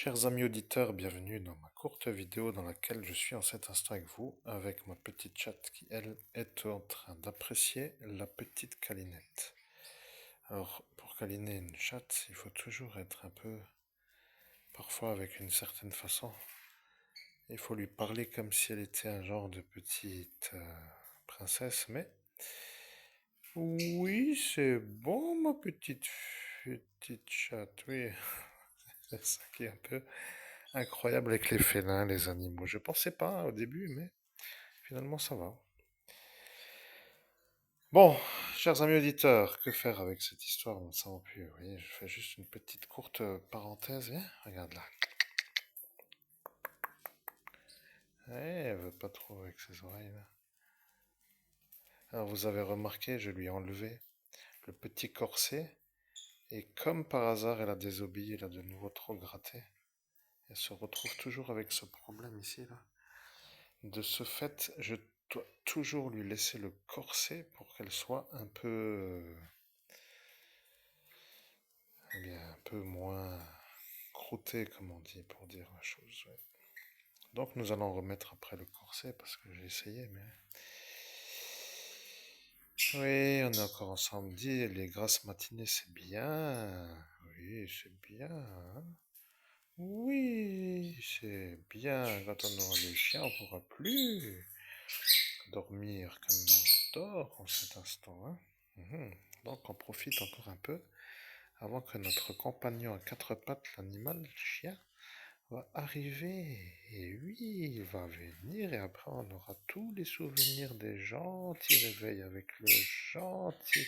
Chers amis auditeurs, bienvenue dans ma courte vidéo dans laquelle je suis en cet instant avec vous, avec ma petite chatte qui, elle, est en train d'apprécier la petite câlinette. Alors, pour câliner une chatte, il faut toujours être un peu, parfois avec une certaine façon. Il faut lui parler comme si elle était un genre de petite princesse, mais oui, c'est bon, ma petite chatte, oui. C'est ça qui est un peu incroyable avec les félins, les animaux. Je pensais pas au début, mais finalement ça va. Bon, chers amis auditeurs, que faire avec cette histoire? On ne savons plus. Vous voyez, je fais juste une petite courte parenthèse. Hein, regarde là. Elle veut pas trop avec ses oreilles là. Alors vous avez remarqué, je lui ai enlevé le petit corset. Et comme par hasard, elle a désobéi, elle a de nouveau trop gratté. Elle se retrouve toujours avec ce problème ici là. De ce fait, je dois toujours lui laisser le corset pour qu'elle soit un peu, eh bien, un peu moins croûtée, comme on dit, pour dire la chose. Ouais. Donc nous allons remettre après le corset parce que j'ai essayé, mais oui, on est encore ensemble. Dit les grasses matinées, c'est bien. Oui, c'est bien. Hein. Oui, c'est bien. Quand on aura les chiens, on pourra plus dormir comme on dort en cet instant. Hein. Mhm. Donc on profite encore un peu avant que notre compagnon à quatre pattes, l'animal, le chien, va arriver. Et oui, il va venir et après on aura tous les souvenirs des gentils réveils avec le gentil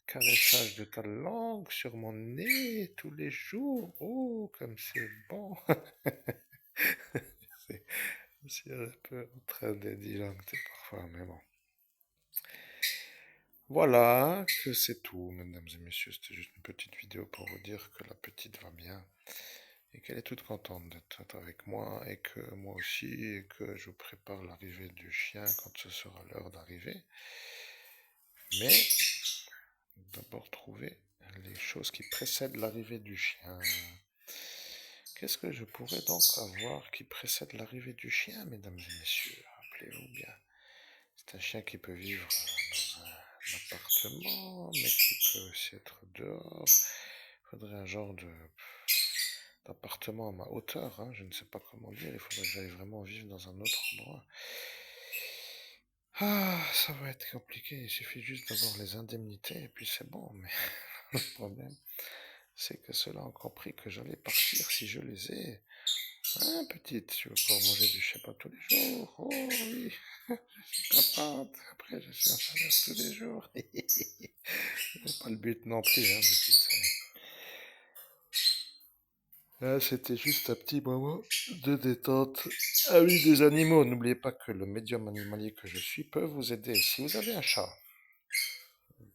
caressage de ta langue sur mon nez tous les jours. Oh, comme c'est bon. C'est un peu en train de dilater parfois, mais bon. Voilà, que c'est tout, mesdames et messieurs. C'était juste une petite vidéo pour vous dire que la petite va bien et qu'elle est toute contente d'être avec moi et que moi aussi, et que je prépare l'arrivée du chien quand ce sera l'heure d'arriver. Mais d'abord trouver les choses qui précèdent l'arrivée du chien. Qu'est-ce que je pourrais donc avoir qui précède l'arrivée du chien, mesdames et messieurs? Rappelez-vous bien. C'est un chien qui peut vivre dans un appartement, mais qui peut aussi être dehors. Il faudrait un genre d'appartement à ma hauteur, hein, je ne sais pas comment dire. Il faudrait que j'aille vraiment vivre dans un autre endroit. Ah, ça va être compliqué. Il suffit juste d'avoir les indemnités et puis c'est bon. Mais le problème, c'est que ceux-là ont compris que j'allais partir si je les ai. Hein, petite, tu veux pas manger du chapat tous les jours? Oh oui, je suis capable. Après, je suis en salaire tous les jours. C'est pas le but non plus, hein, petite. Là, c'était juste un petit moment de détente. Ah oui, des animaux. N'oubliez pas que le médium animalier que je suis peut vous aider. Si vous avez un chat,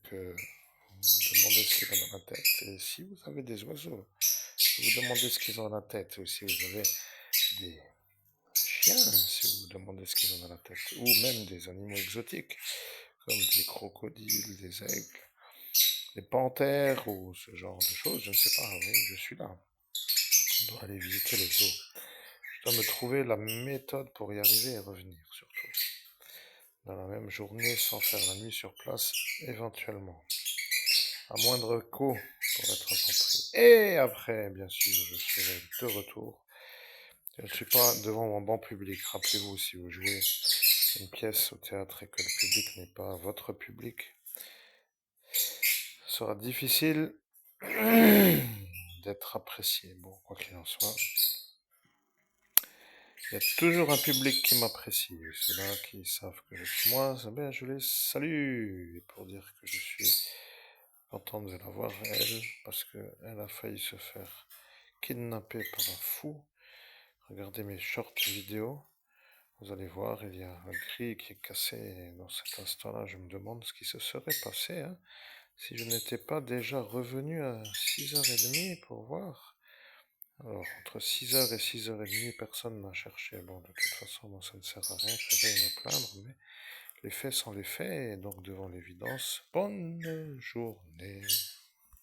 que vous demandez ce qu'il a dans la tête. Et si vous avez des oiseaux, vous demandez ce qu'ils ont dans la tête. Ou si vous avez des chiens, si vous demandez ce qu'ils ont dans la tête. Ou même des animaux exotiques, comme des crocodiles, des aigles, des panthères, ou ce genre de choses. Je ne sais pas, oui, je suis là. Je dois aller visiter les zoos. Je dois me trouver la méthode pour y arriver et revenir, surtout. Dans la même journée, sans faire la nuit sur place, éventuellement. À moindre coût, pour être compris. Et après, bien sûr, je serai de retour. Je ne suis pas devant mon banc public. Rappelez-vous, si vous jouez une pièce au théâtre et que le public n'est pas votre public, ce sera difficile d'être apprécié. Bon, quoi qu'il en soit, il y a toujours un public qui m'apprécie. Ceux-là qui savent que je suis moi, eh bien, je les salue. Et pour dire que je suis content de la voir, elle, parce qu'elle a failli se faire kidnapper par un fou. Regardez mes shorts vidéo. Vous allez voir, il y a un gris qui est cassé. Et dans cet instant-là, je me demande ce qui se serait passé hein, si je n'étais pas déjà revenu à 6h30 pour voir. Alors, entre 6h et 6h30, personne n'a cherché. Bon, de toute façon, moi, ça ne sert à rien, je vais me plaindre, mais les faits sont les faits, et donc devant l'évidence, bonne journée.